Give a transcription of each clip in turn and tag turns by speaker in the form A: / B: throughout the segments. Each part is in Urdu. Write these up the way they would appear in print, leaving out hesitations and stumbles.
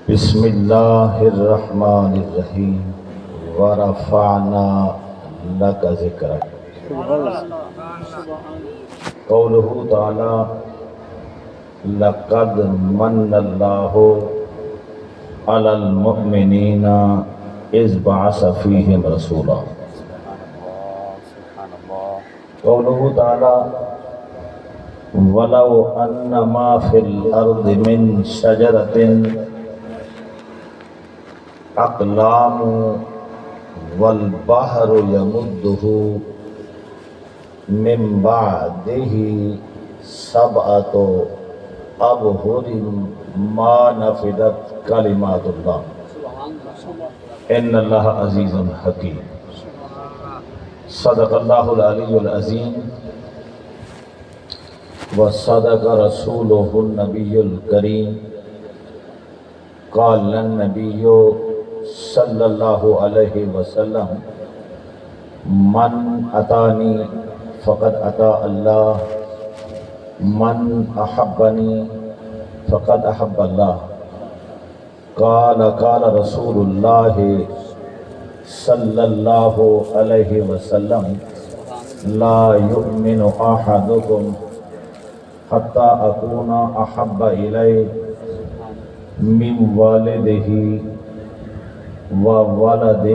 A: بسم اللہ الرحمن الرحیم ورفعنا لک ذکرک قولہ تعالی لقد من اللہ علی المؤمنین اذ بعث فیہم رسولا قولہ تعالی وَلَوْ أَنَّ مَا فِي الْأَرْضِ مِنْ شَجَرَةٍ أَقْلَامٌ وَالْبَحْرُ يَمُدُّهُ مِنْ بَعْدِهِ سَبْعَةُ أَبْحُرٍ مَا نَفِدَتْ كَلِمَاتُ اللَّهِ إِنَّ اللَّهَ عَزِيزٌ حَكِيمٌ صدق اللہ العلی العظیم وصدق رسولہ النبی الکریم قال النبی صلی اللہ علیہ وسلم من اتانی فقد اتا اللہ من احبنی فقد احب اللہ قال رسول اللہ صلی اللہ علیہ وسلم لا یؤمن احدکم حتی اکون احب الیہ من والدہ وولدہ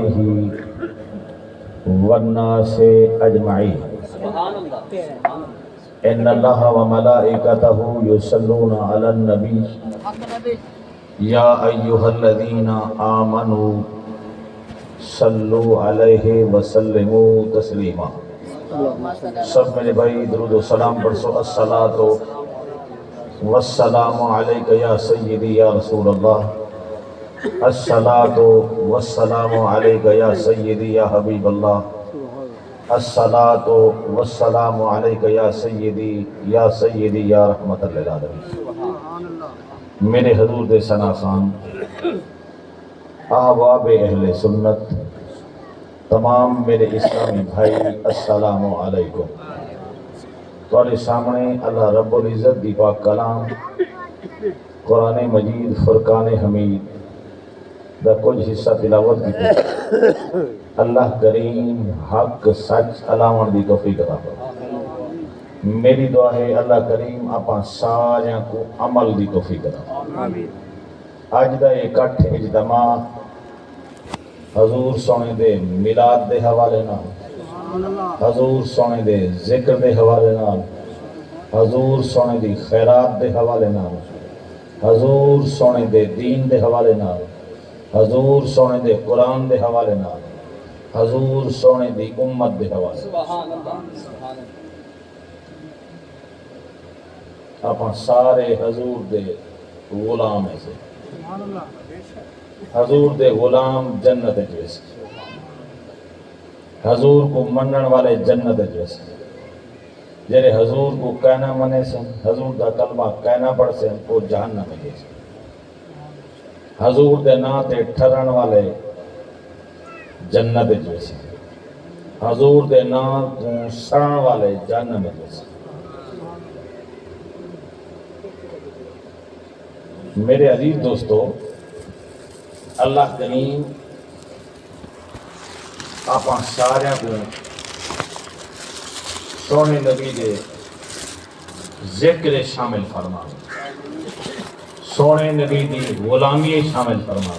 A: والناس اجمعین ان اللہ وملائکتہ یصلون علی النبی یا ایہا الذین آمنوا صلو علیہ وسلموا تسلیما سب میرے بھائی درود و سلام پڑھو الصلاۃ والسلام علیک یا سیدی یا رسول اللہ الصلاۃ والسلام علیک یا سیدی یا حبیب اللہ الصلاۃ والسلام علیک یا سیدی یا رحمت للعالمین میرے حضور دے ثنا خان احباب اہل سنت تمام میرے اسلامی بھائی السلام علیکم تواڈے سامنے اللہ رب العزت دی پاک کلام قرآن مجید فرقان حمید دا کچھ حصہ تلاوت کی اللہ کریم حق سچ علاوہ دی توفیق عطا فرمائے میری دعا ہے اللہ کریم اپاں سارے کو عمل دی توفیق عطا فرمائے اج دا اکٹھ اجتماع حضور سونے دے میلاد دے حوالے نال حضور سونے دے ذکر دے حوالے نال حضور سونے دی خیرات دے حوالے نال حضور سونے دے دین دے حوالے نال حضور سونے دے قرآن دے حوالے نال حضور سونے دی امت دے حوالے اپاں سارے حضور دے غلام ایسے حضور دے غلام جنت جیسے حضور کو منن والے جنت جیسے جڑے حضور کو کہنا منے سن حضور دا کلمہ کہنا پڑھ سن وہ جہنم میں جیسے حضور دے نا تے ٹھرن والے جنت جیسے حضور دے نا تو سڑن والے جہنم جیسے میرے عزیز دوستو اللہ کریم آپاں سارے کو سونے نبی دے ذکر شامل فرما سونے نبی دی غلامی شامل فرما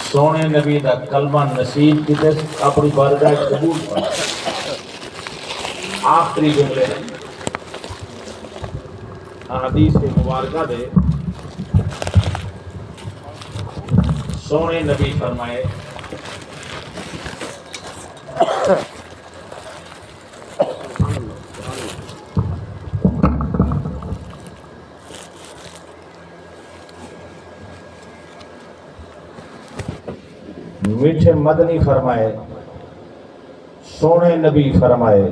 A: سونے نبی دا کلمہ نصیب کی دے اپنی بارگاہ قبول فرما آخری جملے حدیث مبارکہ دے سونے نبی فرمائے میٹھے مدنی فرمائے سونے نبی فرمائے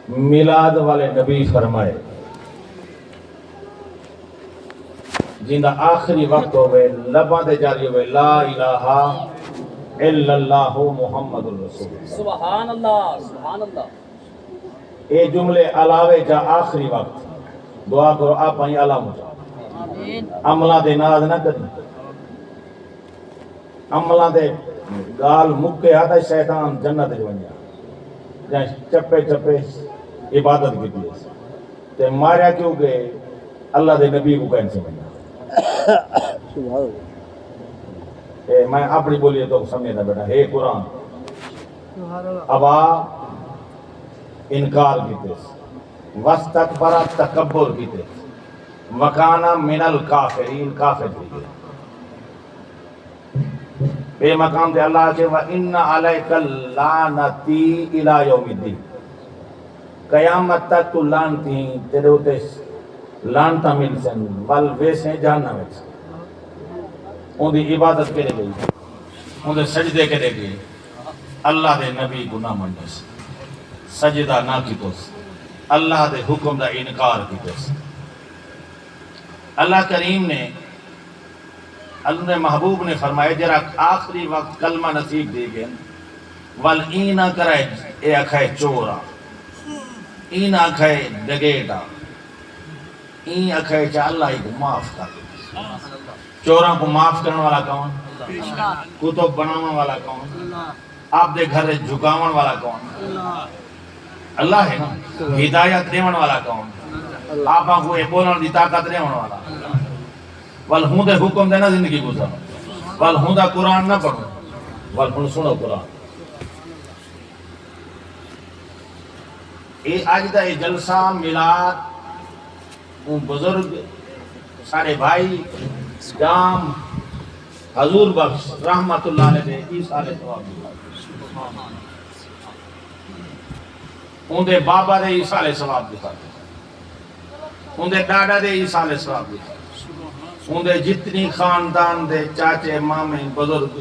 A: میلاد والے نبی فرمائے جیندہ آخری وقت ہوئے لباں دے جاری ہوئے لا الہ الا اللہ محمد الرسول سبحان اللہ سبحان اللہ اے جملے علاوے جا آخری وقت دعا کرو آپ ہی اعلیٰ ہو جاؤ عملہ دے ناز نہ کریں عملہ دے گال مکے آتا شیطان جنت جو بنیا جہاں چپے چپے عبادت کی دیئے تے ماریا کیوں گئے اللہ دے نبی کو کہیں سے بنیا میں اپنی بولیے تو سمجھنا بیٹا ہے قرآن ابا انکار کیتے وستکبر تکبر کیتے وکانا من الکافرین کافر کیتے بے مقام دے اللہ کے وَإِنَّ عَلَيْكَ اللَّعْنَةِ إِلَى يَوْمِ الدِّينِ قیامت تک تو لانتی تیرے ہوتے لانتا مل سن بل ویسے جاننا ویسے ان دی عبادت کرے گئی ان دے سجدے کرے گئی اللہ دے نبی گناہ منڈس سجدہ نہ کیتوس اللہ دے حکم دا انکار کیتوس اللہ کریم نے اللہ محبوب نے فرمائے جرا آخری وقت کلمہ نصیب دے گئے وال این کرے اے اکھائے چورا این اکھائے ڈگیٹا این اکھائے چاہ اللہ ہی کو معاف کر دے چوراں کو معاف کرنے والا کون کتب بناون والا کون آپ دے گھر جھکاون والا کون اللہ ہے نا ہدایت دیون والا کون آپ کو بولن دی طاقت دیون والا ول ہوں دے حکم دے نہ زندگی گزارو ول ہوں دا قرآن نہ پڑھو ول ہوں سنو قرآن اے آج دا اے جلسہ میلاد بزرگ سارے بھائی جام حضور بخش رحمت اللہ علیہ دے عیسیٰ علیہ ثواب ان دے بابا دے عیسیٰ علیہ ثواب دکھا ان دے ڈاڈا دے عیسیٰ علیہ ثواب دکھا ان دے جتنی خاندان دے چاچے مامے بزرگ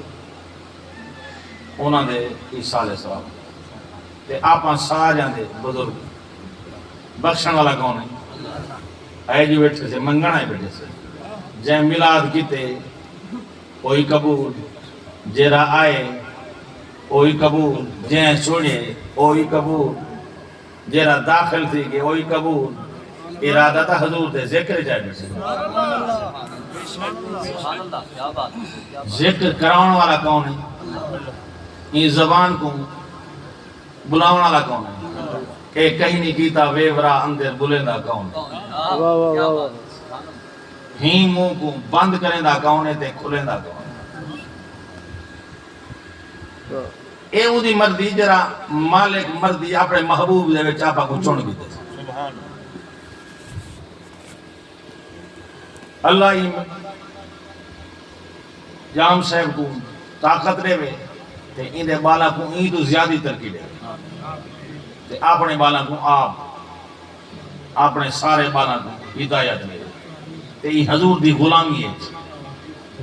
A: انہاں دے عیسیٰ علیہ ثواب تے آپاں ساریاں دے بزرگ بخشن والا کون ہے اے جو بیٹھے سے منگنا ہے بیٹھے سے جے میلاد کیتے کوئی قبول جیرا آئے کوئی قبول جے سنے کوئی قبول جیرا داخل تھی کہ کوئی قبول ارادہ تا حضور دے ذکر جائے بیٹھے ذکر کراؤن والا کون ہے یہ زبان کو بلاؤن والا کون ہے کہ کہیں نہیں کیتا ویورا اندر بلندہ کون ہے ہی منہ کو بند کریں دا کون ہے تے کھلیں دا کون ہے اے او دی مردی جرا مالک مردی اپنے محبوب دے وچ آپا کو چن کیتے اللہ ہی جام صاحب کو طاقت رہے وے تے ان دے بالا کو این تو زیادی ترقی دے تے اپنے بالا کو آپ اپنے سارے بالا کو ہدایت دے تے یہ حضور دی غلامی ہے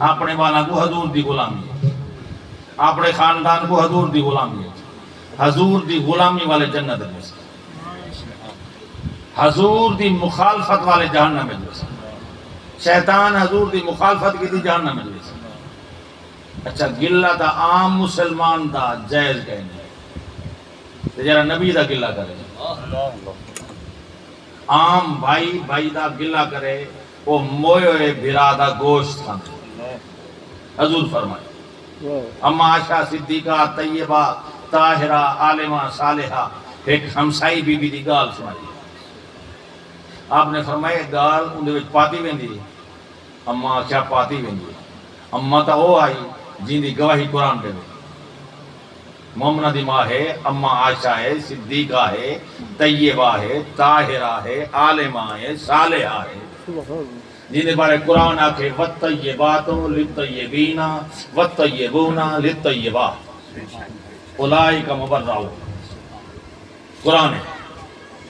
A: اپنے بالا کو حضور دی غلامی ہے اپنے خاندان کو حضور دی غلامی ہے حضور دی غلامی والے جنت میں سے حضور دی مخالفت والے جہنم میں سے شیطان حضور دی مخالفت کی دی جہنم میں سے اچھا گلہ تا عام مسلمان دا جائز کہنے جرا نبی دا گلہ کرے عام بھائی دا گلہ کرے وہ موئے بھرا دا گوشت کھانے حضور فرمائے اما عائشہ صدیقہ طیبہ طاہرہ عالمہ صالحہ ایک ہمسائی بی بی دی گال سنائی آپ نے فرمائے گال اندھے وچ پاتی ویندی اما کیا پاتی ویندی اما تا او آئی جن دی گواہی قرآن پہ مومنہ دی ماں ہے اما عائشہ ہے صدیقہ ہے طیبہ ہے طاہرہ ہے عالمہ ہے صالحہ ہے جن دے بارے قرآن آکھے وَالطَّيِّبَاتُ لِلطَّيِّبِينَ وَالطَّيِّبُونَ لِلطَّيِّبَاتِ اولئک مبرؤون قرآن ہے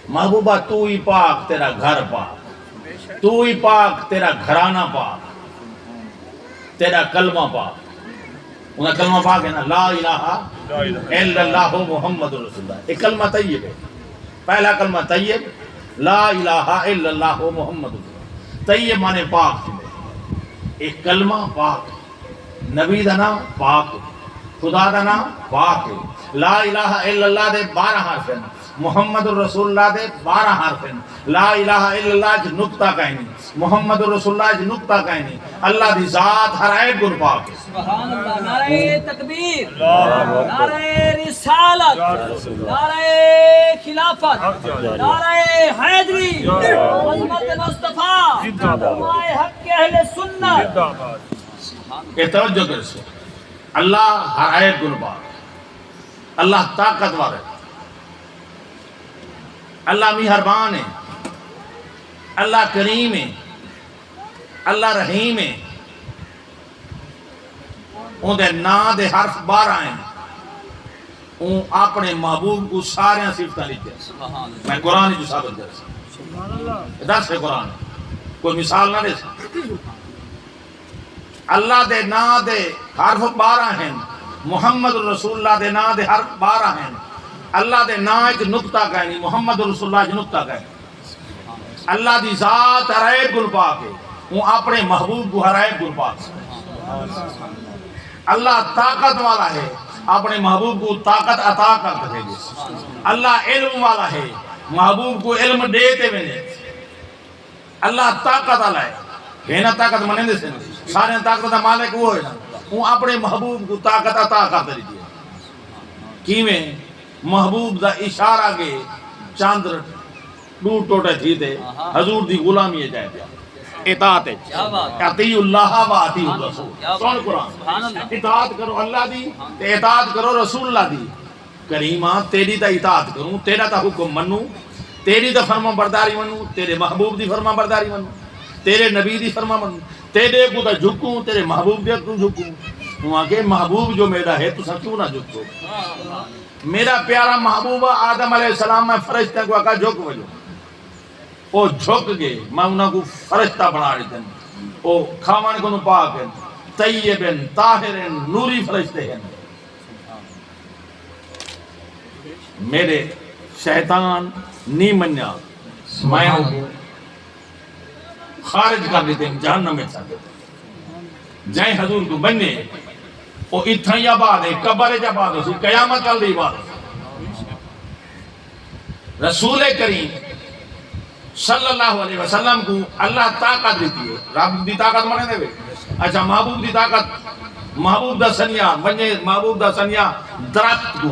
A: محبوبہ تو ہی پاک تیرا گھر پاک تو ہی پاک تیرا گھرانہ پاک تیرا کلمہ پاک انہا کلمہ پاک ہے نا لا الہ الا اللہ محمد رسول اللہ ایک کلمہ طیب ہے پہلا کلمہ طیب لا الہ الا اللہ محمد رسول اللہ طیب مانے پاک ایک کلمہ پاک نبی دا نام پاک خدا دا نام پاک لا الہ الا اللہ دے 12 حرف ہیں محمد الرسول اللہ دے 12 حرف ہیں لا الہ الا اللہ جو نقطہ کہیں محمد الرسول اللہ جو نقطہ کہیں اللہ دی ذات ہر ایک گن پاک
B: سبحان اللہ نعرہ تکبیر نعرہ رسالت نعرہ خلافت نعرہ حیدری عظمت مصطفیٰ علماء حق اہل سنت
A: یہ توجہ کر سے اللہ ہر ایک گن پاک اللہ طاقتور ہے اللہ مہربان ہے اللہ کریم ہے اللہ رحیم ہے ان دے نا دے حرف 12 ہیں ان اپنے محبوب کو سارے صفتاں لکھے میں قرآن جو ثابت کر سکتا درس ہے قرآن کوئی مثال نہ دے سکتا اللہ دے نا دے حرف 12 ہیں محمد رسول اللہ دے نا دے حرف 12 ہیں اللہ دے نا ایک نقطہ کہنی محمد رسول اللہ جو نقطہ کہنی اللہ دی ذات ہر ایک گل پاک ہے وہ اپنے محبوب کو ہر ایک گل پاک اللہ طاقت والا ہے اپنے محبوب کو طاقت عطا کر دے گی اللہ علم والا ہے محبوب کو علم دیتے ہوئے اللہ طاقت والا ہے نا طاقت منندے سے سارے طاقت دا مالک وہ ہے نا وہ اپنے محبوب کو طاقت عطا کر دے گی کیویں محبوب دا اشارہ کے چاندر ٹوٹ ٹوٹے تھی دے حضور دی غلامی ہے جائے پیا اطاعت ہے اطیع اللہ و اطیع الرسول سن قرآن اطاعت کرو اللہ دی اطاعت کرو رسول اللہ دی کریمہ تیری دا اطاعت کروں تیرا دا حکم منوں تیری دا فرما برداری منوں تیرے محبوب دی فرما برداری منوں تیرے نبی دی فرما منوں تیرے کو دا جھکوں تیرے محبوب دی کو جھکوں وہاں کے محبوب جو میرا ہے تو سا کیوں نہ جھکو میرا پیارا محبوب آدم علیہ السلام میں فرشتہ کو آقا جھک وجو وہ جھک گئے میں انہوں کو فرشتہ بنا رہی تھے وہ کھامان کو پاک ہیں طیبن طاہرن نوری فرشتے ہیں میرے شیطان نہیں منیا میں خارج کر لیتے ہیں جہنم میں چاہتے ہیں جائیں حضور کو بننے وہ اتھا یا بعد ہے قبر جا بعد ہے قیامت چل دی بعد رسول کریم صلی اللہ علیہ وسلم کو اللہ طاقت دیتی ہے رب دی طاقت مانے دے اچھا محبوب دی طاقت محبوب دا سنیا بنجے محبوب دا سنیا درخت کو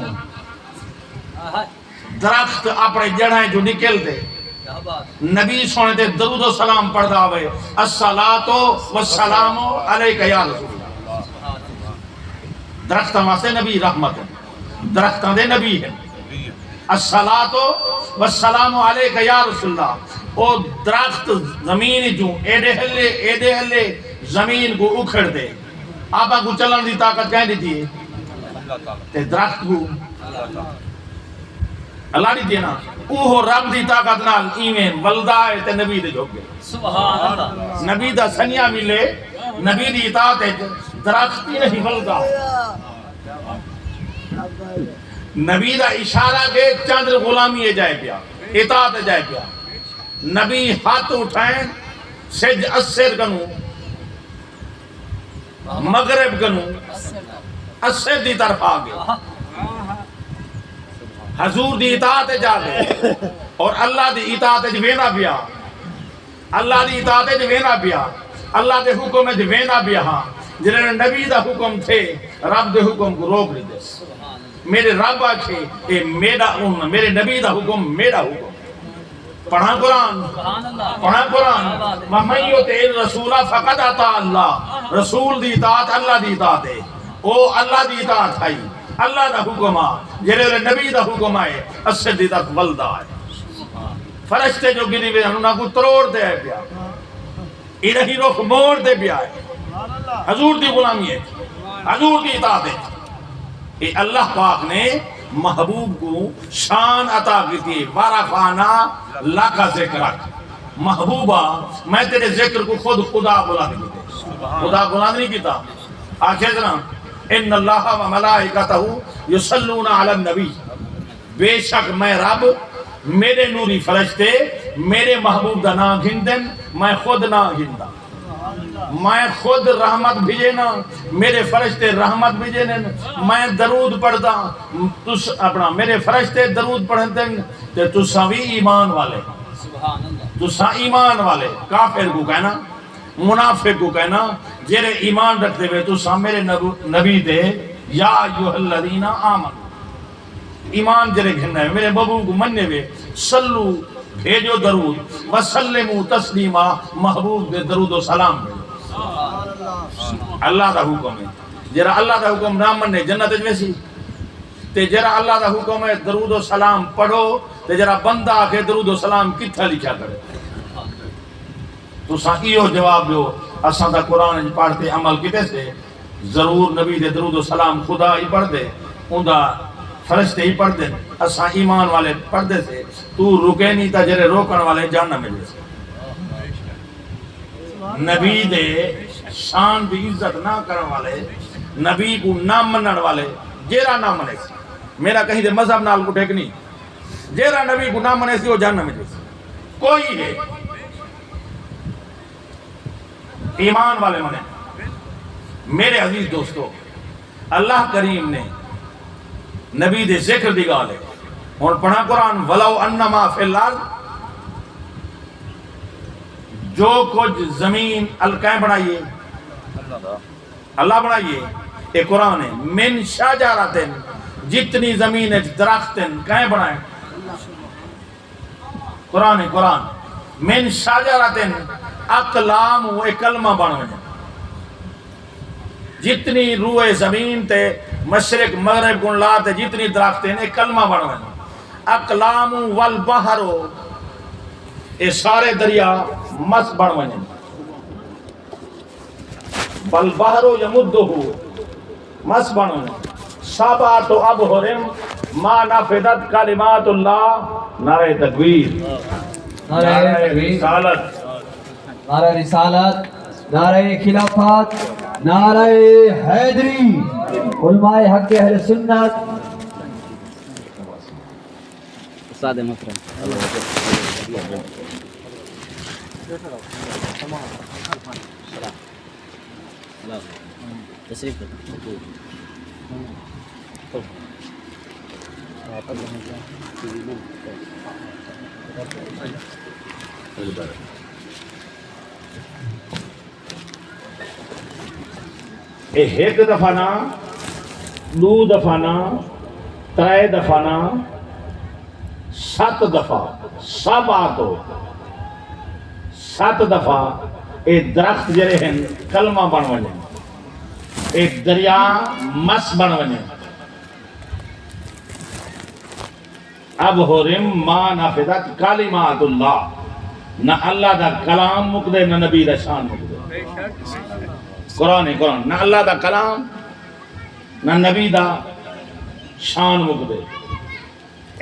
A: درخت اپنے جڑھیں جو نکل دے نبی سونے دے درود و سلام پڑھ داوے الصلاۃ والسلام علیک یا رسول درختاں واسطے نبی رحمت ہے درختاں دے نبی ہے الصلاۃ والسلام علیک یا رسول اللہ او درخت زمین جو ایڈے ہلے زمین کو اکھڑ دے آپا کو چلن دی طاقت کہیں دیتی ہے تے درخت کو اللہ دی دینا اوہ رب دی طاقت نال ایمین ولدائے تے نبی دے جھوک گئے
B: سبحان اللہ
A: نبی دا سنیا ملے نبی دی اطاعت ہے درختی نہیں ولدا نبی دا اشارہ کے چندر غلامی ہے جائے پیا اطاعت جائے پیا نبی ہاتھ اٹھائیں سج اسر کنو مغرب کنو اسر دی طرف آگے حضور دی اطاعت جا گئے اور اللہ دی اطاعت وینا پیا اللہ دی اطاعت وینا پیا اللہ دے حکم وینا پیا ہاں جنہیں نبی دا حکم تھے رب دے حکم کو روک لی دے میرے رب آکھے اے میرے نبی دا حکم میرا حکم پڑھا قرآن وَمَن يُطِعِ الرَّسُولَ فَقَدْ أَطَاعَ اللَّهَ رسول دی اطاعت اللہ دی اطاعت ہے او اللہ دی اطاعت ہے اللہ دا حکم جنہیں نبی دا حکم آئے اسر دی تک ولدہ آئے فرشتے جو گری ہوئے انہوں کو تروڑ دے پیا الہی رخ موڑ دے پیا حضور دی غلامی ہے حضور دی اطاعت ہے کہ اللہ پاک نے محبوب کو شان عطا کی تھی وَرَفَعْنَا لَكَ ذِكْرَكَ محبوبہ میں تیرے ذکر کو خود خدا بلا نہیں کیتے خدا بلا نہیں کیتا آخر جنا ان اللہ و ملائکتہ یصلون علی النبی بے شک میں رب میرے نوری فرشتے میرے محبوب دا نام گھندن میں خود نام گھندا میں خود رحمت بھیجے نا، میرے فرشتے رحمت بھیجے نا، میں درود پڑھتا تس اپنا میرے فرشتے درود پڑھتے تے تساں وی ایمان والے،
B: سبحان اللہ،
A: تساں ایمان والے، کافر کو کہنا، منافق کو کہنا، جڑے ایمان رکھتے ہوئے تساں میرے نبی دے یا ایھا الذین آمنوا، ایمان جڑے گھننا ہے میرے محبوب کو مننے ہوئے، صلو بھیجو درود، وسلموا تسلیما، محبوب دے درود و سلام بھیجو۔ اللہ دا حکم ہے، جرا اللہ دا حکم نہ مننے جنت ویسی، تے جرا اللہ دا حکم ہے درود و سلام پڑھو، تے جرا بندہ آکے درود و سلام کتھا لکھا کرے؟ تو ساکیو جواب دیو، اساں دا قرآن پڑھتے عمل کتے سے؟ ضرور نبی دے درود و سلام خدا ہی پڑھ دے، ان دا فرشتے ہی پڑھ دے، اساں ایمان والے پڑھ دے سے، تو رکے نہیں تا جرے روکن والے جاننا ملے سے۔ نبی دے شان دی عزت نہ کرن والے، نبی کو نہ منن والے، جیرا نہ منے سی، میرا کہیں دے مذہب نال کو ٹھیک نہیں، جیرا نبی کو نہ منے سی وہ جاننا ملے سی، کوئی ہے ایمان والے منے۔ میرے عزیز دوستو، اللہ کریم نے نبی دے ذکر دی گالے اور پڑھا قرآن وَلَوْ أَنَّمَا فِي الْأَرْضِ، جو کچھ زمین الکائیں بنائیے اللہ بنائیے، ایک قرآن ہے، من شجرۃ، جتنی زمین درخت کہیں بنائیں، قرآن ہے قرآن، من شجرۃ اقلام، ایک کلمہ بن وجہ، جتنی روئے زمین تے مشرق مغرب گن لاتے جتنی درخت ہیں ایک کلمہ بن وجہ، اقلام والبحر، اے سارے دریا مس بن وجہ، والبحر یمدہ مس بن وجہ، سبعۃ ابحر ما نفدت کلمات اللہ، نعرہ تکبیر، نعرہ رسالت،
C: نعرہ رسالت، نعرہ خلافت، نعرہ حیدری، علماء حق اہل سنت۔
B: استاد محترم تشریف
A: ایک دفعہ نا، دو دفعہ نا، ترے دفعہ نا، 7 دفعہ، سبعۃ، 7 دفعہ اے درخت جرے ہیں کلمہ بن وجہ، ایک دریا مس بن وجہ، ابحرم ما نفدت کلمات اللہ، نہ اللہ دا کلام مکدے نہ نبی دا شان مکدے، قرآن ہے قرآن، نہ اللہ دا کلام نہ نبی دا شان مکدے۔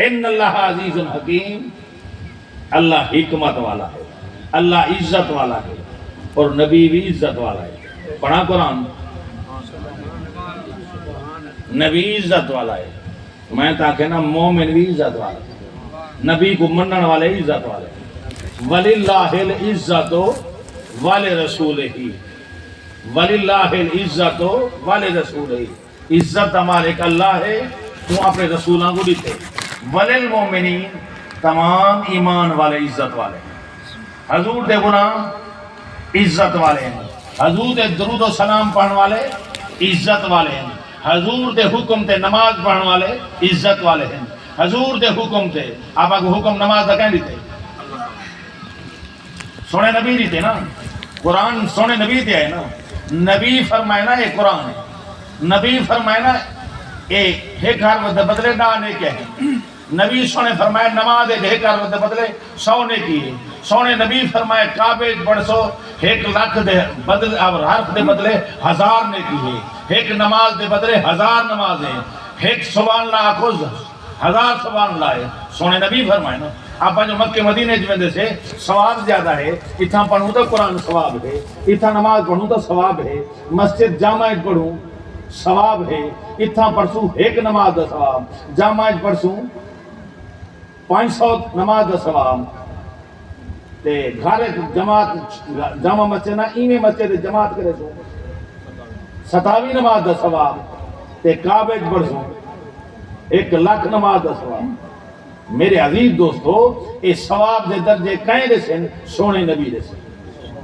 A: ان اللہ عزیز حکیم، اللہ حکمت والا ہے، اللہ عزت والا ہے، اور نبی بھی عزت والا ہے۔ پڑھا قرآن، نبی عزت والا ہے، میں تاکہ نا مومن بھی عزت والا ہے، نبی کو منن والے عزت والے، وَلِلَّهِ الْعِزَّةُ وَلِرَسُولِهِ، وَلِلَّهِ الْعِزَّةُ وَلِرَسُولِهِ، عزت ہمارے ایک اللہ ہے، تو اپنے رسولوں کو دیتے، وَلِلْمُؤْمِنِينَ، تمام ایمان والے عزت والے ہیں، حضور دے گناہ عزت والے ہیں، حضور دے درود و سلام پڑھنے والے عزت والے ہیں، حضور دے حکم تے نماز پڑھنے والے عزت والے ہیں، حضور دے حکم تے آپ کو حکم نماز دا کہیں دیتے، سونے نبی دیتے نا، قرآن سونے نبی دے ہے نا، نبی فرمائے نا ایک قرآن ہے، نبی فرمائے نا ایک ہر ود بدلے نہ آنے کے ہیں، نبی سونے فرمائے نماز ایک ہر ود بدلے 100 نے کی ہے، سونے نبی فرمائے کعبے پڑھ سو 1 لاکھ دے بدلے اور حرف دے بدلے 1000 نے کی ہے، ایک نماز دے بدلے 1000 نمازیں، ایک سبحان اللہ آکھو 1000 سبحان اللہ ہے، سونے نبی فرمائے نا۔ آپ جو مکہ مدینے جوندے سے ثواب زیادہ ہے، اتھا پڑھوں تو قرآن ثواب ہے، اتھا نماز پڑھوں تو ثواب ہے، مسجد جامع پڑھوں ثواب ہے، اتھا پڑھسوں 1 نماز دا ثواب، جامع پڑھسوں 500 نماز دا ثواب، تے گھر جماعت جامع مسجد نہ ایویں مسجد جماعت کرے سو 27 نماز دا ثواب تے کعبے وچ پڑھسو 1 لاکھ نماز دا ثواب میرے عزیز دوستو اے ثواب دے درجے کہیں دے سن سونے نبی دے سن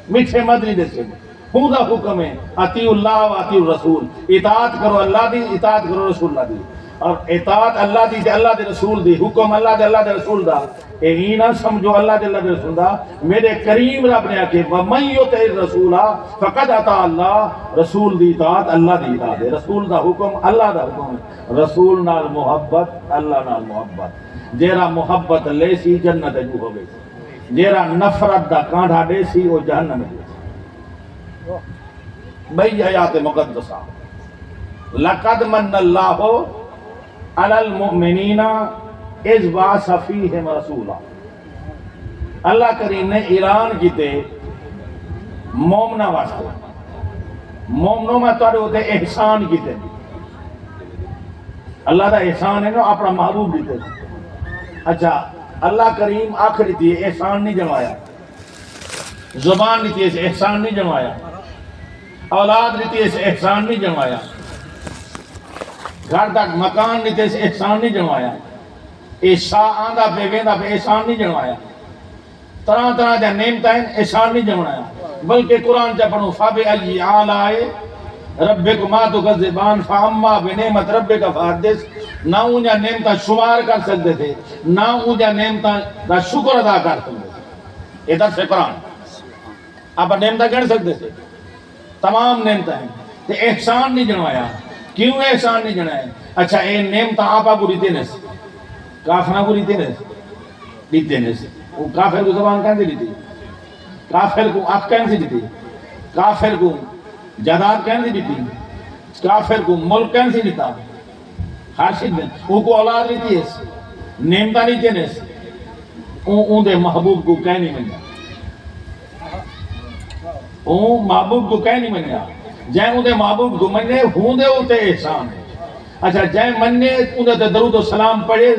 A: میٹھے مدنی دے سن ہوں دا حکم ہے اطیع اللہ و اطیع الرسول اطاعت کرو اللہ دی اطاعت کرو رسول اللہ دی اور اطاعت اللہ دی تے اللہ دے رسول دی حکم اللہ دے رسول دا اے نہ سمجھو اللہ دے رسول دا میرے کریم رب نے آکے وَمَن يُطِعِ الرَّسُولَ فَقَدْ أَطَاعَ اللَّهَ رسول دی اطاعت اللہ دی اطاعت ہے رسول دا حکم اللہ دا حکم ہے رسول نال محبت اللہ نال محبت جیرا محبت لے سی جنت جو ہوے جیرا نفرت دا کانڈا دے سی وہ جہنم میں بھئی آیات مقدسہ لَقَدْ مَنَّ اللَّهُ عَلَى الْمُؤْمِنِينَ اِذْ بَعَثَ فِيهِمْ رَسُولًا اللہ کریم نے اعلان کیتے مومنہ واسطے مومنوں میں توڑے ہوتے احسان کیتے اللہ دا احسان ہے نا اپنا محبوب دیتے اچھا اللہ کریم آخری تھی احسان نہیں جمایا زبان نہیں تھی اسے احسان نہیں جمایا اولاد نہیں تھی اسے احسان نہیں جمایا گھر تک مکان نہیں تھی اسے احسان نہیں جمایا ایسا آندہ پہ ویندہ پہ احسان نہیں جمایا طرح طرح دے نعمتیں احسان نہیں جمایا بلکہ قرآن چا پڑھو فَبِأَيِّ آلَائِ رَبِّكُمَا تُكَذِّبَانِ فَأَمَّا بِنِعْمَتِ رَبِّكَ فَحَدِّثْ نہ انجا نعمتیں شمار کر سکتے تھے نہ انجا نعمتیں دا شکر ادا کر سکتے تھے ادھر سے قرآن آپ نعمتیں گھڑ سکتے تھے تمام نعمتیں ہیں تے احسان نہیں جنوایا کیوں احسان نہیں جنوایا اچھا اے نعمتیں آپا کو ریتے نس کافرہ کو ریتے نس وہ کافر کو زبان کہاں سے لیتی کافر کو آنکھ کہاں سے لیتی کافر کو جداد کہاں سے لیتی کافر کو ملک کہاں سے لیتا خارشد میں وہ کو اولاد لیتی ہے نعمتہ لیتے نس اون دے محبوب کو کہہ نہیں ملنا اون محبوب کو کہہ نہیں ملنا جائیں اون دے محبوب کو ملنے ہوں دے ہوتے احسان ہے اچھا جائیں مننے اون دے درود و سلام پڑھے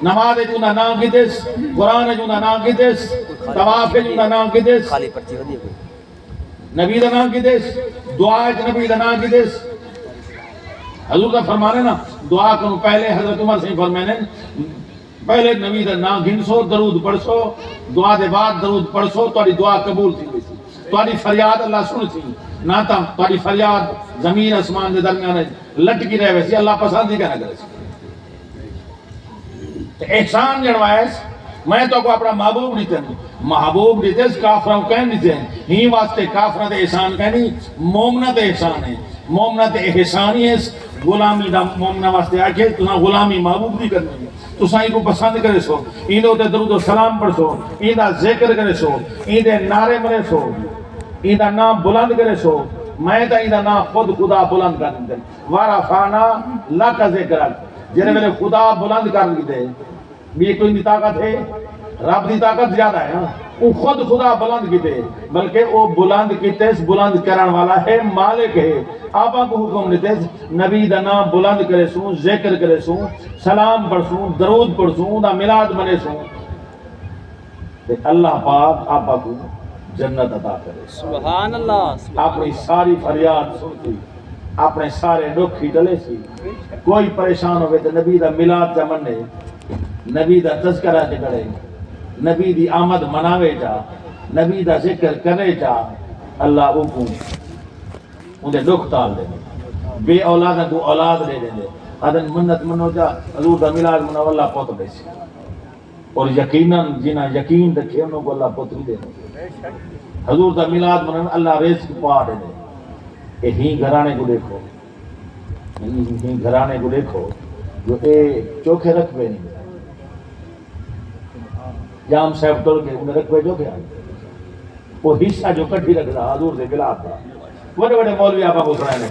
A: نماز جونا نام کی دس قرآن جونا نام کی دس طواف جونا نام کی دس نبی دا نام کی دس دعا نبی دا نام کی دس حضور کا فرمانے نا دعا کرو پہلے حضرت عمر سے فرمانے پہلے نبی دا نام گنسو درود پڑھسو دعا دے بعد درود پڑھسو تاری دعا قبول تھی ہوئی تھی تاری فریاد اللہ سن تھی نہ تا تاری فریاد زمین اسمان دے درمیان لٹکی رہے ویسی اللہ پسند ہی کہنا کرے احسان جنوائیس میں تو کو اپنا محبوب دیتے ہیں محبوب دیتے ہیں کافروں کہن دیتے ہیں ہی واسطے کافرہ دے احسان کہنی مومنہ دے احسان ہے مومنہ دے احسانی ہے غلامی دا مومنہ واسطے آکے تُنہا غلامی محبوب دی کرنی ہے تو سائیں کو پسند کرے سو این دے درود و سلام پڑھ سو این دا ذکر کرے سو این دے نعرے مرے سو این دا نام بلند کرے سو میں تا این دا نام خود خدا بلند کر دیں وَرَفَعْنَا لَكَ ذِكْرَكَ جنہیں میرے خدا بلند کر دے بھی کوئی نہیں طاقت ہے رب دی طاقت زیادہ ہے وہ خود خدا بلند کیتے بلکہ وہ بلند کیتے بلند کرن والا ہے مالک ہے آپا کو حکم دیتے نبی دا نام بلند کرے سوں ذکر کرے سوں سلام پڑھ سوں درود پڑھ سوں دا میلاد منے سوں اللہ پاک آپا کو جنت عطا کرے
B: سبحان اللہ
A: اپنی ساری فریاد سنتی اپنے سارے دکھی ڈلے سی کوئی پریشان ہوئے تو نبی دا میلاد جا منے نبی دا تذکرہ کرے نبی دی آمد مناوے جا نبی دا ذکر کرے جا اللہ اوکوں انہیں دکھ تال دے بے اولادہ کو اولاد لے دے آدن منت منو جا حضور دا میلاد منو اللہ پوت دے سی اور یقیناً جنہ یقین رکھے انہوں کو اللہ پوت دے حضور دا میلاد منو اللہ رزق پا دے دے ہی گھرانے کو دیکھو ہی گھرانے کو دیکھو جو اے چوکھے رکھ بے نہیں جام صاحب توڑ کے انہیں رکھ بے جو کیا وہ حصہ جو کٹھی رکھ رہا حضور دے بلاد تھا بڑے بڑے مولوی آپا کو سنائے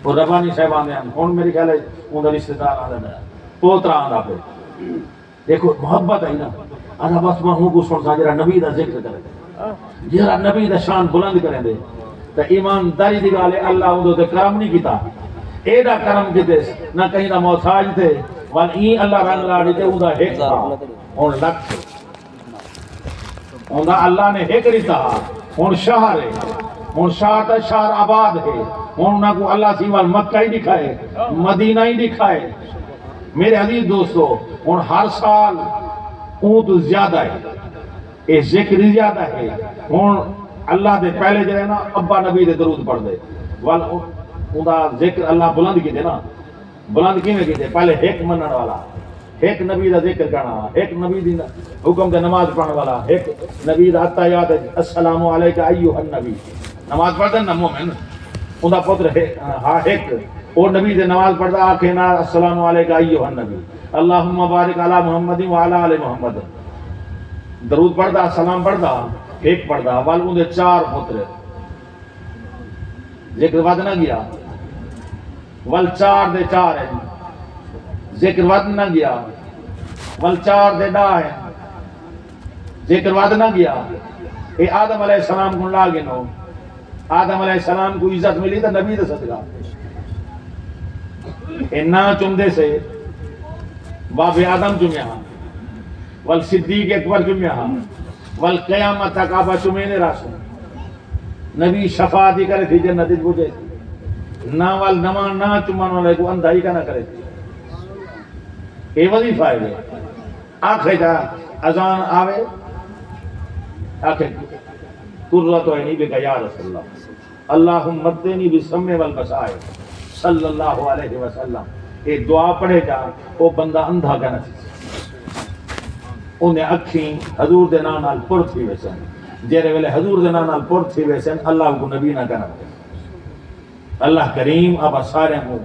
A: وہ ربانی صاحب آنے ہیں کون میری خیال ہے انہیں رشتہ دار آنے ہیں پوترا آنا پہ دیکھو محبت ہے نا آنا بس میں ہوں کو سنتا جرا نبی دا ذکر کرے جرا نبی دا شان بلند کریں دے تو ایمانداری دی گالے اللہ انہوں دے کرم نہیں کیتا اے دا کرم کیتے نہ کہیں دا محتاج تھے وان این اللہ رنگ لاڑی تے انہوں دا ایک تھا اور لکھ ہوندا اللہ نے ایک رتا ہن شہر ہے ہن شہر شہر آباد ہے ہن نہ کو اللہ سیوال مکہ ہی دکھائے مدینہ ہی دکھائے میرے عزیز دوستو ہن ہر سال اون تو زیادہ ہے اے ذکر زیادہ ہے ہن اللہ دے پہلے جڑے نا ابا نبی دے درود پڑھ دے ول اوندا ذکر اللہ بلند کیتے نا بلند کیویں کیتے پہلے ایک منن والا ایک نبی دا ذکر کرنا ایک نبی دی حکم دے نماز پڑھنے والا ایک نبی دا اتحیات السلام علیکہ ایھا النبی نماز پڑھدا نا مومن اوندا پتر ہے ہاں ایک اور نبی دے نماز پڑھدا آکھے نا السلام علیکہ ایھا النبی اللہم بارک علی محمد وعلی آل محمد درود پڑھدا سلام پڑھدا ایک پڑھدا وال اون دے چار پتر ذکر ود نہ گیا ول چار دے چار ہیں ذکر ود نہ گیا ول چار دے ڈا ہیں ذکر ود نہ گیا اے آدم علیہ السلام کو لا گنو آدم علیہ السلام کو عزت ملی تو نبی دے صدقہ اے نا چمدے سے باب آدم چمیا ول صدیق اکبر چمیا ول قیامت تک آبا چمینے راسو نبی شفاعتی کرے تھی جنت پوچھے نہ وال نمان نہ چمان والے کو اندھائی کا نہ کرے تھی اے وظیفہ ہے آنکھیں جا اذان آوے آنکھیں قرۃ عینی بک یا رسول اللہ اللہم مدنی بالسمع والبصائر صلی اللہ علیہ وسلم اے دعا پڑھے جا او بندہ اندھا کا نہ تھی انہیں اکھیں حضور دے نال پر تھی ویسن جیرے ویلے حضور دے نال پر تھی ویسن اللہ کو نبی نہ کرنا اللہ کریم اب سارے کو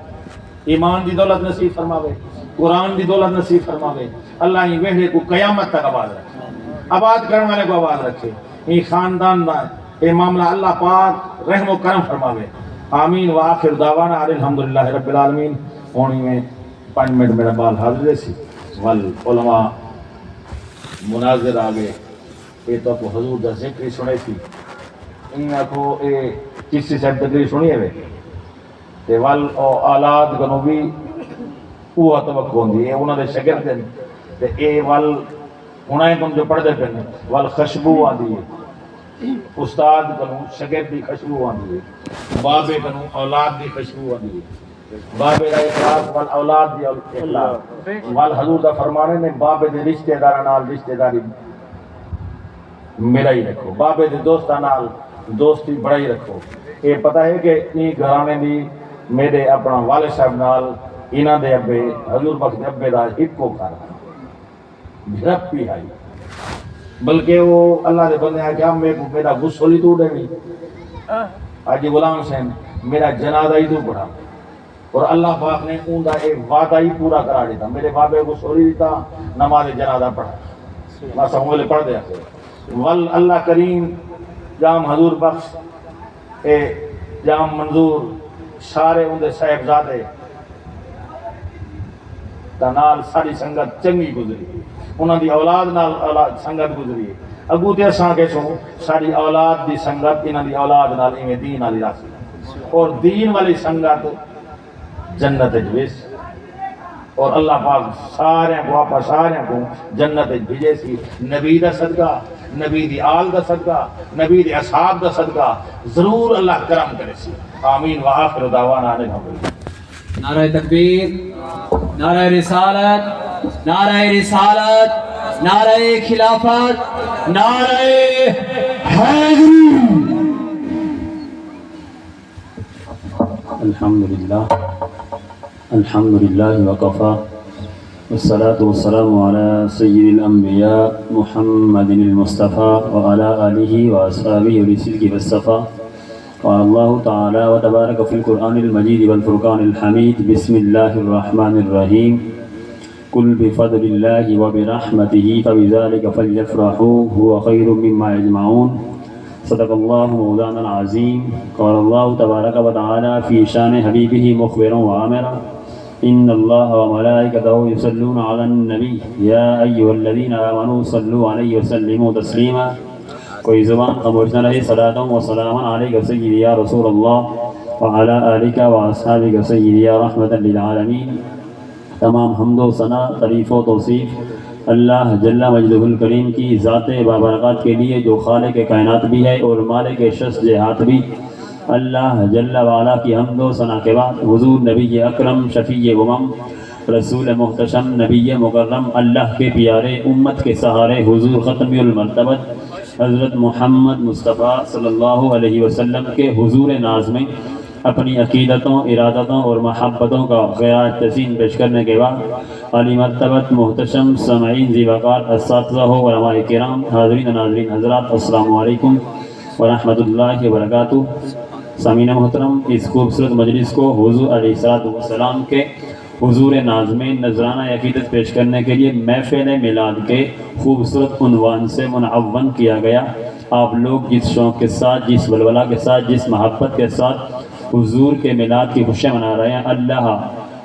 A: ایمان دی دولت نصیب فرماوے قرآن دی دولت نصیب فرماوے اللہ ہی وحدے کو قیامت تک آباد رکھے آباد کرنے والے کو آباد رکھے یہ خاندان دا یہ معاملہ اللہ پاک رحم و کرم فرماوے آمین و آخر دعوانا الحمدللہ رب العالمین ہونی میں 5 منٹ میرا بال حاضر سی والعلماء مناظر آگے یہ تو کو حضور دا ذکر سنے تھی انہیں کو یہ چیسی صاحب تقریر سنی ہے تے وال اولاد کنوں بھی وہ توقع ہوندی ہے انہاں دے شاگرد ہیں تے اے وال انہاں کوں جو پڑھدے پن وال خوشبو آندی ہے استاد کنوں شاگرد دی خوشبو آندی ہے بابے کنوں اولاد دی خوشبو آندی ہے بابے دا اخلاص وال اولاد دی اخلاص وال حضور دا فرمانے نے بابے دے رشتہ داراں نال رشتہ داری ملائی رکھو بابے دے دوستاں نال دوستی بڑائی رکھو یہ پتہ ہے کہ یہ گھرانے دی میرے اپنا والد صاحب نال انہاں دے ابے حضور بخش دے ابے دا ہکو کر بھرپ بھی آئی بلکہ وہ اللہ دے بندے کہ ہم میرا غسل ہی تو ڈے آج غلام حسین میرا جنازہ ہی تو پڑھا اور اللہ پاک نے اون دا ایک وعدہ ہی پورا کرا دیتا میرے بابے کو غسل ہی دیتا نماز جنازہ پڑھا میں سمجھ لے پڑھ دیا ول اللہ کریم جام حضور بخش اے جام منظور سارے اندے صاحبزادے نال ساری سنگت چنگی گزری انہاں دی اولاد نال سنگت گزری اگو تے اساں کے سو ساری اولاد دی سنگت انہاں دی اولاد نال ایویں دین والی راسی اور دین والی سنگت جنت وچ اور اللہ پاک سارے کو واپس سارے کو جنت بھیجے سی نبی دا صدقہ نبی دی آل دا صدقہ نبی دی اصحاب دا صدقہ ضرور اللہ کرم کرے سی آمین و آخر دعوانا الحمدللہ
C: نعرہ تکبیر نعرہ رسالت نعرہ رسالت نعرہ خلافت نعرہ حیدری
D: الحمدللہ وقفا والصلاة والسلام على سيد الأنبياء محمد المصطفى وعلى آله وأصحابه ولسلك والصفا قال الله تعالى وتبارك في القرآن المجيد والفرقان الحميد بسم الله الرحمن الرحيم قل بفضل الله وبرحمته فبذلك فليفرحوا هو خير مما يجمعون صدق الله مولانا العظيم قال الله تبارك وتعالى في شان حبيبه مخبرا وآمرا إن الله وملائكته يصلون على النبي يا أيها الذين آمنوا صلوا عليه وسلموا تسليما کوئی زبان خاموش نہ رہی صلاة و سلام علیک سیدی یا رسول اللہ وعلی آلک و اصحابک سیدی یا رحمت للعالمین تمام حمد و ثنا تعریف و توصیف اللہ جل مجدہ الکریم کی ذات بابرکات کے لیے جو خالق کائنات بھی ہے اور مالک شش جہات بھی، اللہ جل وعلا کی حمد و ثنا کے بعد حضور نبی اکرم شفیع امم رسول محتشم نبی مکرم اللہ کے پیارے امت کے سہارے حضور ختم المرتبت حضرت محمد مصطفیٰ صلی اللہ علیہ وسلم کے حضور ناز میں اپنی عقیدتوں، ارادتوں اور محبتوں کا خراج تحسین پیش کرنے کے بعد علی مرتبت محتشم سامعین ذی وقار اساتذہ و علماء کرام، حاضرین ناظرین حضرات، السلام علیکم ورحمۃ اللہ وبرکاتہ۔ سامعین محترم، اس خوبصورت مجلس کو حضور علیہ السلام کے حضور ناز میں نذرانہ عقیدت پیش کرنے کے لیے محفل میلاد کے خوبصورت عنوان سے منعون کیا گیا۔ آپ لوگ جس شوق کے ساتھ، جس ولولہ کے ساتھ، جس محبت کے ساتھ حضور کے میلاد کی خوشیاں منا رہے ہیں، اللہ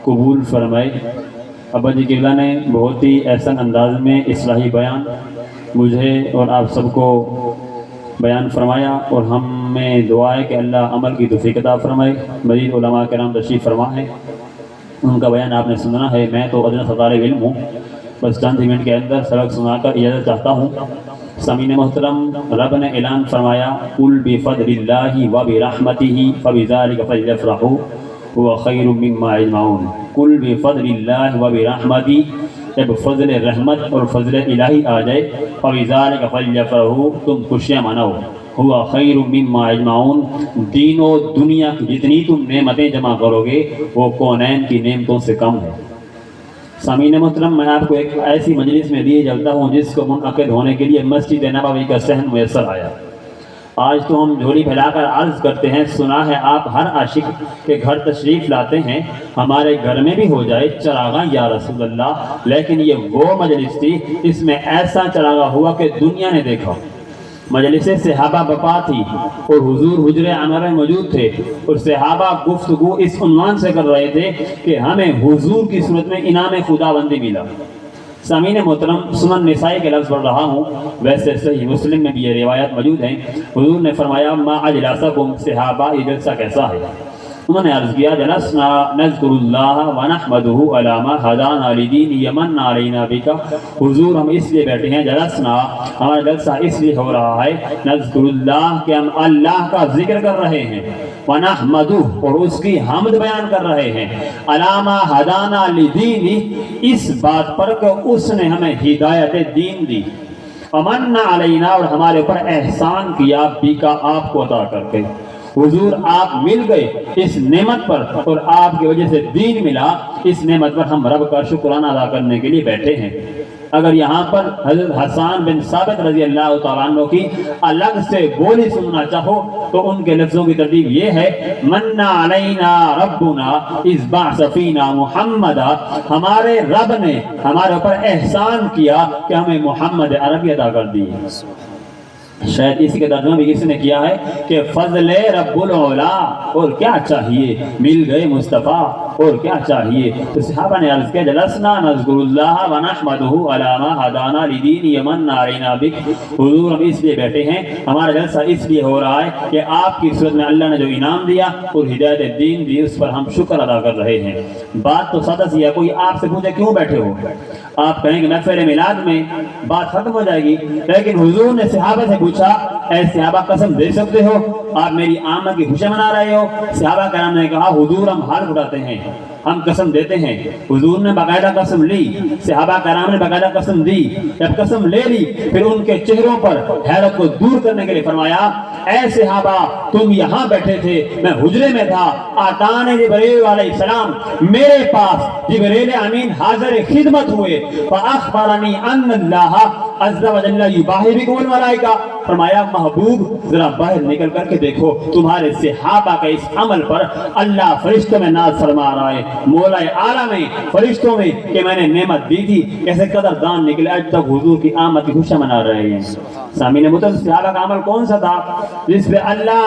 D: قبول فرمائے۔ ابا جی قبلہ نے بہت ہی احسن انداز میں اصلاحی بیان مجھے اور آپ سب کو بیان فرمایا، اور ہمیں دعا ہے کہ اللہ عمل کی توفیق عطا فرمائے۔ مزید علماء کرام تشریف فرما ہے، ان کا بیان آپ نے سننا ہے۔ میں تو ادنا طالب علم ہوں، بس چند منٹ کے اندر سبق سنا کر اجازت چاہتا ہوں۔ سامعین محترم، رب نے اعلان فرمایا قل بفضل اللہ وبرحمتہ فبذلک فلیفرحوا هو خیر مما یجمعون۔ قل بفضل اللہ وبرحمتہ، جب فضل رحمت اور فضل الہی آ جائے، فبذلک فلیفرحوا، تم خوشیاں مناؤ، ہوا خیر مما یجمعون، دین و دنیا کی جتنی تم نعمتیں جمع کرو گے وہ کونین کی نعمتوں سے کم ہے۔ سامعین محترم، میں آپ کو ایک ایسی مجلس میں لیے جاتا ہوں جس کو منعقد ہونے کے لیے مسجد نبوی کا صحن میسر آیا۔ آج تو ہم جھولی پھیلا کر عرض کرتے ہیں، سنا ہے آپ ہر عاشق کے گھر تشریف لاتے ہیں، ہمارے گھر میں بھی ہو جائے چراغاں یا رسول اللہ، لیکن یہ وہ مجلس تھی اس میں ایسا چراغاں ہوا کہ دنیا نے دیکھا۔ مجلس صحابہ بپا تھی اور حضور حجر انور میں موجود تھے، اور صحابہ گفتگو اس عنوان سے کر رہے تھے کہ ہمیں حضور کی صورت میں انعام خداوندی ملا۔ سامعین محترم، سنن نسائی کے لفظ پڑھ رہا ہوں، ویسے صحیح مسلم میں بھی یہ روایات موجود ہیں۔ حضور نے فرمایا ما اجلسکم صحابہ، یہ جلسہ کیسا ہے؟ انہوں نے عرض کیا جلسنا نذکر اللہ ونحمدہ علی ما ہدانا لدین یمن علینا بک۔ حضور ہم اس لیے بیٹھے ہیں، جلسنا ہمارا جلسہ اس لیے ہو رہا ہے، نذکر اللہ کہ ہم اللہ کا ذکر کر رہے ہیں، ونحمدہ اور اس کی حمد بیان کر رہے ہیں، علی ما ہدانا لدین، اس بات پر کہ اس نے ہمیں ہدایت دین دی، امن علینا اور ہمارے اوپر احسان کیا، بکا آپ کو عطا کر کے۔ حضور آپ مل گئے اس نعمت پر، اور آپ کی وجہ سے دین ملا، اس نعمت پر ہم رب کا شکرانہ ادا کرنے کے لیے بیٹھے ہیں۔ اگر یہاں پر حضرت حسان بن ثابت رضی اللہ تعالیٰ عنہ کی الگ سے بولی سننا چاہو تو ان کے لفظوں کی ترتیب یہ ہے، من علینا ربنا اذ بعث فینا محمدا، ہمارے رب نے ہمارے اوپر احسان کیا کہ ہمیں محمد عربی عطا کر دی۔ شاید اسی کے ترجمہ بھی کسی نے کیا ہے کہ فضل رب العلا، اور کیا چاہیے، مل گئے مصطفیٰ، اور کیا چاہیے۔ تو صحابہ نے عرض کیا جلسنا نذکر اللہ ونحمدہ علی ما ہدانا لدین یمن علینا بک۔ حضور ہم اس لیے بیٹھے ہیں، ہمارا جلسہ اس لیے ہو رہا ہے کہ آپ کی صورت میں اللہ نے جو انعام دیا اور ہدایت دین دی، اس پر ہم شکر ادا کر رہے ہیں۔ بات تو سادہ سی ہے، کوئی آپ سے پوچھے کیوں بیٹھے ہو، آپ کہیں گے محفل میلاد میں بات ختم ہو جائے گی، لیکن حضور نے صحابہ سے پوچھا اے صحابہ قسم دے سکتے ہو آپ میری آمد کی خوشی منا رہے ہو؟ صحابہ کرام نے کہا حضور ہم حلف اٹھاتے ہیں، ہم قسم دیتے ہیں۔ حضور نے باقاعدہ قسم لی، صحابہ کرام نے باقاعدہ قسم دی۔ جب قسم لے لی پھر ان کے چہروں پر حیرت کو دور کرنے کے لیے فرمایا اے صحابہ تم یہاں بیٹھے تھے، میں حجرے میں تھا، آتان جبریل علیہ السلام میرے پاس جبریل امین حاضر خدمت ہوئے، فاخبرنی ان اللہ عز و جل یباہی بکم الملائکہ، فرمایا محبوب ذرا باہر نکل کر کے دیکھو تمہارے صحابہ کے اس عمل پر اللہ فرشتوں میں ناز فرما رہا ہے، مولا اعلیٰ میں فرشتوں میں کہ میں نے نعمت دی تھی، کیسے قدردان نکلے، آج تک حضور کی آمد کی خوشی منا رہے ہیں۔ سامعین محترم، صحابہ کا عمل کون سا تھا جس پہ اللہ